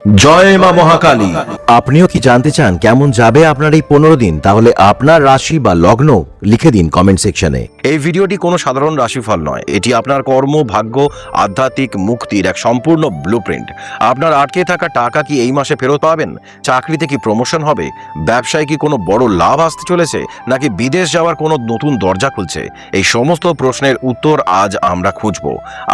জয় মা মহাকালী। আপনিও কি জানতে চান কেমন যাবে আপনার এই 15 দিন? তাহলে আপনার রাশি বা লগ্ন লিখে দিন কমেন্ট সেকশনে। এই ভিডিওটি কোনো সাধারণ রাশিফল নয়, এটি আপনার কর্ম, ভাগ্য, আধ্যাত্মিক মুক্তির এক সম্পূর্ণ ব্লুপ্রিন্ট। আপনার আটকে থাকা টাকা কি এই মাসে ফেরত পাবেন? চাকরিতে কি প্রমোশন হবে? ব্যবসায় কি কোনো বড় লাভ আসতে চলেছে, নাকি বিদেশ যাওয়ার কোনো নতুন দরজা খুলছে? এই সমস্ত প্রশ্নের উত্তর আজ আমরা খুঁজব।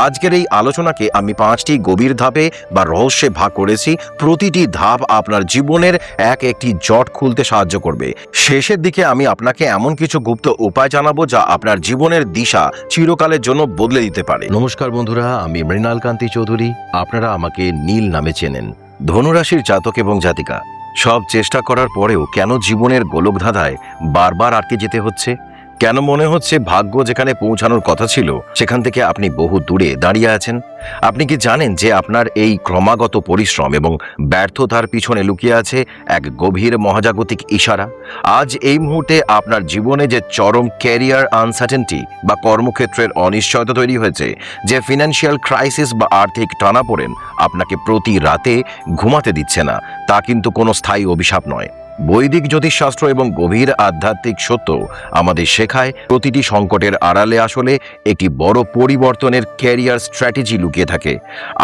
আজকের এই আলোচনাকে আমি 5টি গভীর ধাপে বা রহস্যে ভাগ করেছি। প্রতিটি ধাপ আপনার জীবনের একটি জট খুলতে সাহায্য করবে। শেষের দিকে আমি আপনাকে এমন কিছু গুপ্ত উপায় জানাবো যা আপনার জীবনের দিশা চিরকালের জন্য বদলে দিতে পারে। নমস্কার বন্ধুরা, আমি মৃণাল কান্তি চৌধুরী। আপনারা আমাকে নীল নামে চেনেন। ধনুরাশির জাতক এবং জাতিকা, সব চেষ্টা করার পরেও কেন জীবনের গোলকধাঁধায় বারবার আটকে যেতে হচ্ছে? কেন মনে হচ্ছে ভাগ্য যেখানে পৌঁছানোর কথা ছিল সেখান থেকে আপনি বহু দূরে দাঁড়িয়ে আছেন? আপনি কি জানেন যে আপনার এই ক্রমাগত পরিশ্রম এবং ব্যর্থতার পিছনে লুকিয়ে আছে এক গভীর মহাজাগতিক ইশারা? আজ এই মুহূর্তে আপনার জীবনে যে চরম ক্যারিয়ার আনসার্টেনটি বা কর্মক্ষেত্রের অনিশ্চয়তা তৈরি হয়েছে, যে ফিনান্সিয়াল ক্রাইসিস বা আর্থিক টানাপোড়েন আপনাকে প্রতি রাতে ঘুমাতে দিচ্ছে না, তা কিন্তু কোনো স্থায়ী অভিশাপ নয়। বৈদিক জ্যোতিষশাস্ত্র এবং গভীর আধ্যাত্মিক সত্য আমাদের শেখায় প্রতিটি সংকটের আড়ালে আসলে একটি বড় পরিবর্তনের ক্যারিয়ার স্ট্র্যাটেজি লুকিয়ে থাকে।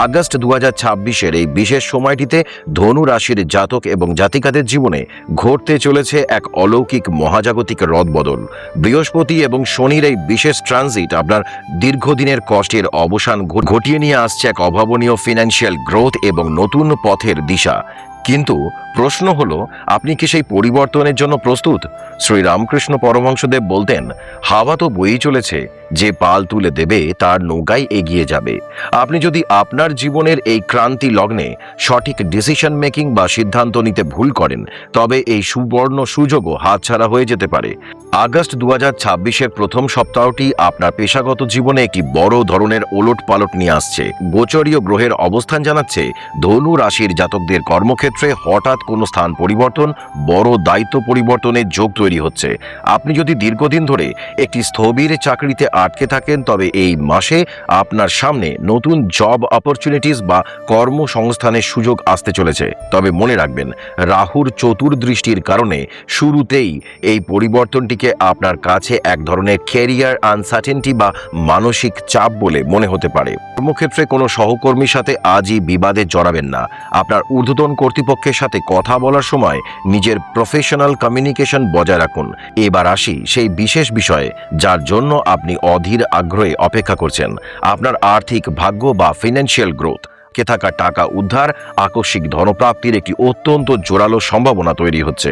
আগস্ট 2026-এর এই বিশেষ সময়টিতে ধনু রাশির জাতক এবং জাতিকাদের জীবনে ঘটতে চলেছে এক অলৌকিক মহাজাগতিক রদবদল। বৃহস্পতি এবং শনির এই বিশেষ ট্রানজিট আপনার দীর্ঘদিনের কষ্টের অবসান ঘটিয়ে নিয়ে আসছে এক অভাবনীয় ফিনান্সিয়াল গ্রোথ এবং নতুন পথের দিশা। কিন্তু প্রশ্ন হলো, আপনি কি সেই পরিবর্তনের জন্য প্রস্তুত? শ্রীরামকৃষ্ণ পরমহংসদেব বলতেন, হাওয়া তো বয়েই চলেছে, যে পাল তুলে দেবে তার নৌকায় এগিয়ে যাবে। আপনি যদি আপনার জীবনের এই ক্রান্তি লগ্নে সঠিক ডিসিশন মেকিং বা সিদ্ধান্ত নিতে ভুল করেন, তবে এই সুবর্ণ সুযোগও হাতছাড়া হয়ে যেতে পারে। আগস্ট 2026-এর প্রথম সপ্তাহটি আপনার পেশাগত জীবনে একটি বড় ধরনের ওলট পালট নিয়ে আসছে। গোচরীয় গ্রহের অবস্থান জানাচ্ছে ধনু রাশির জাতকদের কর্মক্ষেত্রে হঠাৎ কোনো স্থান পরিবর্তন, বড় দায়িত্ব পরিবর্তনের যোগ তৈরি হচ্ছে। আপনি যদি দীর্ঘদিন ধরে একটি স্থবির চাকরিতে আটকে থাকেন, তবে এই মাসে আপনার সামনে নতুন জব অপরচুনিটিস বা কর্মসংস্থানের সুযোগ আসতে চলেছে। তবে মনে রাখবেন, রাহুর চতুর্দৃষ্টির কারণে শুরুতেই এই পরিবর্তনটিকে আপনার কাছে এক ধরনের ক্যারিয়ার আনসার্টেনটি বা মানসিক চাপ বলে মনে হতে পারে। কর্মক্ষেত্রে কোনো সহকর্মীর সাথে আজই বিবাদে জড়াবেন না। আপনার ঊর্ধ্বতন কর্তৃপক্ষের সাথে কথা বলার সময় নিজের প্রফেশনাল কমিউনিকেশন বজায় রাখুন। এবার আসি সেই বিশেষ বিষয়ে যার জন্য আপনি অধীর আগ্রহে অপেক্ষা করছেন, আপনার আর্থিক ভাগ্য বা ফিনান্সিয়াল গ্রোথ। কে থাকা টাকা উদ্ধার, আকস্মিক ধনপ্রাপ্তির একটি অত্যন্ত জোরালো সম্ভাবনা তৈরি হচ্ছে।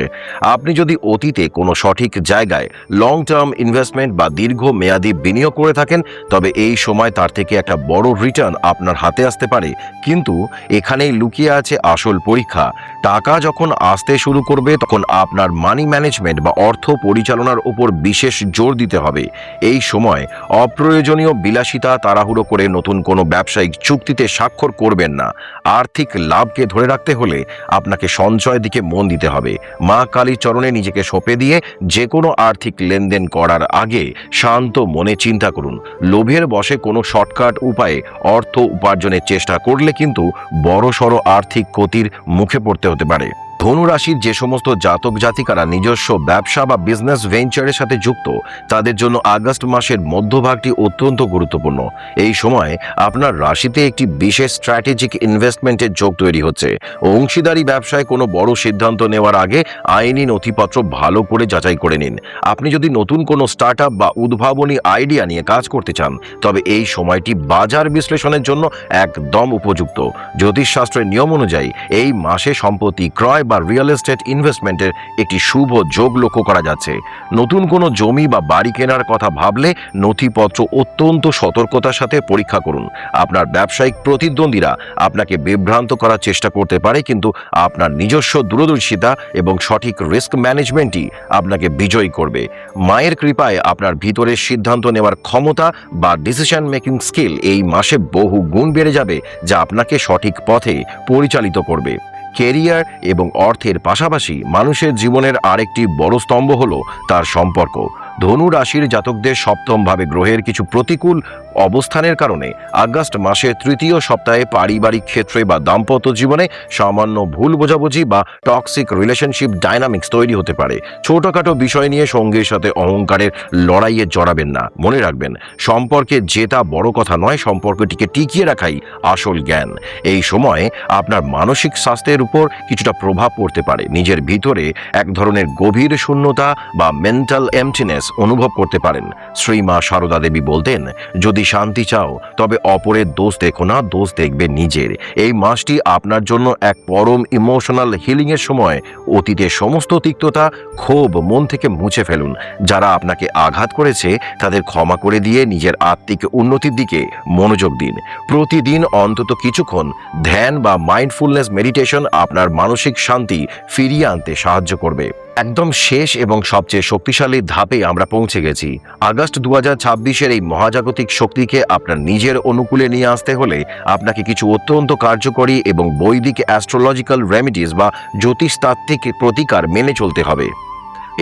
আপনি যদি অতীতে কোনো সঠিক জায়গায় লং টার্ম ইনভেস্টমেন্ট বা দীর্ঘ মেয়াদী বিনিয়োগ করে থাকেন, তবে এই সময় তার থেকে একটা বড় রিটার্ন আপনার হাতে আসতে পারে। কিন্তু এখানেই লুকিয়ে আছে আসল পরীক্ষা। টাকা যখন আসতে শুরু করবে, তখন আপনার মানি ম্যানেজমেন্ট বা অর্থ পরিচালনার উপর বিশেষ জোর দিতে হবে। এই সময় অপ্রয়োজনীয় বিলাসিতা, তাড়াহুড়ো করে নতুন কোনো ব্যবসায়িক চুক্তিতে স্বাক্ষর করবেন না। আর্থিক লাভকে ধরে রাখতে হলে আপনাকে সঞ্চয়ের দিকে মন দিতে হবে। মা কালীর চরণে নিজেকে সঁপে দিয়ে যে কোনো আর্থিক লেনদেন করার আগে শান্ত মনে চিন্তা করুন। লোভের বশে কোনো শর্টকাট উপায়ে অর্থ উপার্জনের চেষ্টা করলে কিন্তু বড়সড় আর্থিক ক্ষতির মুখে পড়তে হতে পারে। ধনুরাশির যে সমস্ত জাতক জাতিকারা নিজস্ব ব্যবসা বা বিজনেস ভেঞ্চারের সাথে যুক্ত, তাদের জন্য আগস্ট মাসের মধ্যভাগটি অত্যন্ত গুরুত্বপূর্ণ। এই সময় আপনার রাশিতে একটি বিশেষ স্ট্র্যাটেজিক ইনভেস্টমেন্টের যোগ তৈরি হচ্ছে। অংশীদারি ব্যবসায় কোনো বড় সিদ্ধান্ত নেওয়ার আগে আইনি নথিপত্র ভালো করে যাচাই করে নিন। আপনি যদি নতুন কোনো স্টার্ট আপ বা উদ্ভাবনী আইডিয়া নিয়ে কাজ করতে চান, তবে এই সময়টি বাজার বিশ্লেষণের জন্য একদম উপযুক্ত। জ্যোতিষশাস্ত্রের নিয়ম অনুযায়ী এই মাসে সম্পত্তি ক্রয় বা রিয়েল এস্টেট ইনভেস্টমেন্টের একটি শুভ যোগ লক্ষ্য করা যাচ্ছে। নতুন কোনো জমি বা বাড়ি কেনার কথা ভাবলে নথিপত্র অত্যন্ত সতর্কতার সাথে পরীক্ষা করুন। আপনার ব্যবসায়িক প্রতিদ্বন্দ্বীরা আপনাকে বিভ্রান্ত করার চেষ্টা করতে পারে, কিন্তু আপনার নিজস্ব দূরদর্শিতা এবং সঠিক রিস্ক ম্যানেজমেন্টই আপনাকে বিজয়ী করবে। মায়ের কৃপায় আপনার ভিতরের সিদ্ধান্ত নেওয়ার ক্ষমতা বা ডিসিশন মেকিং স্কিল এই মাসে বহু গুণ বেড়ে যাবে, যা আপনাকে সঠিক পথে পরিচালিত করবে। ক্যারিয়ার এবং অর্থের পাশাপাশি মানুষের জীবনের আরেকটি বড় স্তম্ভ হলো তার সম্পর্ক। ধনু রাশির জাতকদের সপ্তম ভাবে গ্রহের কিছু প্রতিকূল অবস্থানের কারণে আগস্ট মাসের তৃতীয় সপ্তাহে পারিবারিক ক্ষেত্রে বা দাম্পত্য জীবনে সামান্য ভুল বোঝাবুঝি বা টক্সিক রিলেশনশিপ ডাইনামিক্স তৈরি হতে পারে। ছোটখাটো বিষয় নিয়ে সঙ্গীর সাথে অহংকারের লড়াইয়ে জড়াবেন না। মনে রাখবেন, সম্পর্কে জেতা বড় কথা নয়, সম্পর্কটিকে টিকিয়ে রাখাই আসল জ্ঞান। এই সময় আপনার মানসিক স্বাস্থ্যের উপর কিছুটা প্রভাব পড়তে পারে। নিজের ভিতরে এক ধরনের গভীর শূন্যতা বা মেন্টাল এমটিনেস অনুভব করতে পারেন। শ্রী মা সারদা দেবী বলতেন, যদি শান্তি চাও তবে অপরের দোষ দেখো না, দোষ দেখবে নিজের। এই মাসটি আপনার জন্য এক পরম ইমোশনাল হিলিং এর সময়। অতীতের সমস্ত তিক্ততা, ক্ষোভ মন থেকে মুছে ফেলুন। যারা আপনাকে আঘাত করেছে তাদের ক্ষমা করে দিয়ে নিজের আত্মিক উন্নতির দিকে মনোযোগ দিন। প্রতিদিন অন্তত কিছুক্ষণ ধ্যান বা মাইন্ডফুলনেস মেডিটেশন আপনার মানসিক শান্তি ফিরিয়ে আনতে সাহায্য করবে। একদম শেষ এবং সবচেয়ে শক্তিশালী ধাপে আমরা পৌঁছে গেছি। আগস্ট 2026-এর এই মহাজাগতিক শক্তিকে আপনার নিজের অনুকূলে নিয়ে আসতে হলে আপনাকে কিছু অত্যন্ত কার্যকরী এবং বৈদিক অ্যাস্ট্রোলজিক্যাল রেমিডিস বা জ্যোতিষতাত্ত্বিক প্রতিকার মেনে চলতে হবে।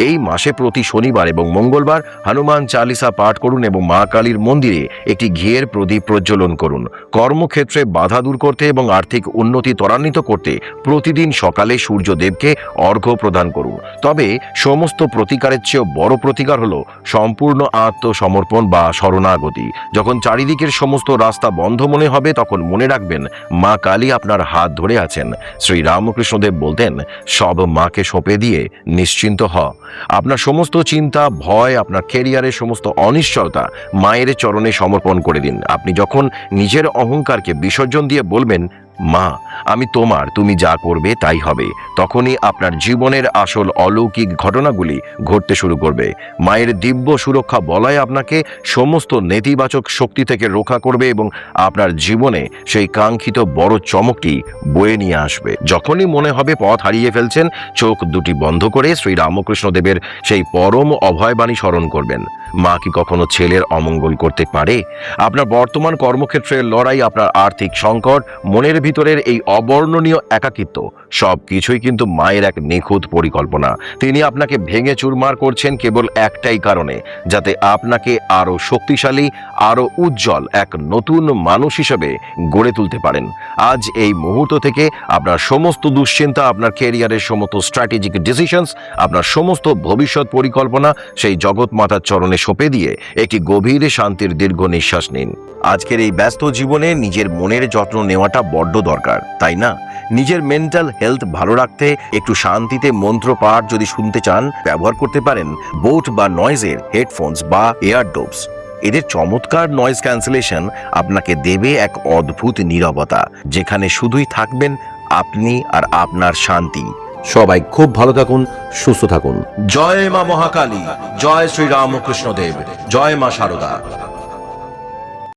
এই মাসে প্রতি শনিবার এবং মঙ্গলবার হনুমান চালিসা পাঠ করুন এবং মা কালীর মন্দিরে একটি ঘিয়ের প্রদীপ প্রজ্বলন করুন। কর্মক্ষেত্রে বাধা দূর করতে এবং আর্থিক উন্নতি ত্বরান্বিত করতে প্রতিদিন সকালে সূর্যদেবকে অর্ঘ্য প্রদান করুন। তবে সমস্ত প্রতিকারের চেয়েও বড় প্রতিকার হলো সম্পূর্ণ আত্মসমর্পণ বা শরণাগতি। যখন চারিদিকের সমস্ত রাস্তা বন্ধ মনে হবে তখন মনে রাখবেন মা কালী আপনার হাত ধরে আছেন। শ্রী রামকৃষ্ণদেব বলতেন, সব মাকে সঁপে দিয়ে নিশ্চিন্ত হ। আপনার সমস্ত চিন্তা, ভয়, আপনার ক্যারিয়ারের সমস্ত অনিশ্চয়তা মায়ের চরণে সমর্পণ করে দিন। আপনি যখন নিজের অহংকারকে বিসর্জন দিয়ে বলবেন, মা আমি তোমার, তুমি যা করবে তাই হবে, তখনই আপনার জীবনের আসল অলৌকিক ঘটনাগুলি ঘটতে শুরু করবে। মায়ের দিব্য সুরক্ষা বলয় আপনাকে সমস্ত নেতিবাচক শক্তি থেকে রক্ষা করবে এবং আপনার জীবনে সেই কাঙ্ক্ষিত বড় চমকটি বয়ে নিয়ে আসবে। যখনই মনে হবে পথ হারিয়ে ফেলছেন, চোখ দুটি বন্ধ করে শ্রী রামকৃষ্ণদেবের সেই পরম অভয়বাণী স্মরণ করবেন। মা কি কখনো ছেলের অমঙ্গল করতে পারে? আপনার বর্তমান কর্মক্ষেত্রের লড়াই, আপনার আর্থিক সংকট, মনের ভিতরের এই অবর্ণনীয় একাকিত্ব, সব কিছুই কিন্তু মায়ের এক নিখুঁত পরিকল্পনা। তিনি আপনাকে ভেঙে চুরমার করছেন কেবল একটাই কারণে, যাতে আপনাকে আরো শক্তিশালী, আরো উজ্জ্বল এক নতুন মানুষ হিসেবে গড়ে তুলতে পারেন। আজ এই মুহূর্ত থেকে আপনার সমস্ত দুশ্চিন্তা, আপনার ক্যারিয়ারের সমস্ত স্ট্র্যাটেজিক ডিসিশনস, আপনার সমস্ত ভবিষ্যৎ পরিকল্পনা সেই জগৎ মাতার চরণে সঁপে দিয়ে একটি গভীর শান্তির দীর্ঘ নিঃশ্বাস নিন। আজকের এই ব্যস্ত জীবনে নিজের মনের যত্ন নেওয়াটা বড্ড দরকার, তাই না? নিজের মেন্টাল হেলথ ভালো রাখতে একটু শান্তিতে মন্ত্র পাঠ যদি শুনতে চান, ব্যবহার করতে পারেন বোট বা নয়েজের হেডফোনস বা এয়ারডোবস। এদের চমৎকার নয়েজ ক্যান্সেলেশন আপনাকে দেবে এক অদ্ভুত নীরবতা, যেখানে শুধুই থাকবেন আপনি আর আপনার শান্তি। সবাই খুব ভালো থাকুন, সুস্থ থাকুন। জয় মা মহাকালী, জয় শ্রী রামকৃষ্ণদেব, জয় মা সারদা।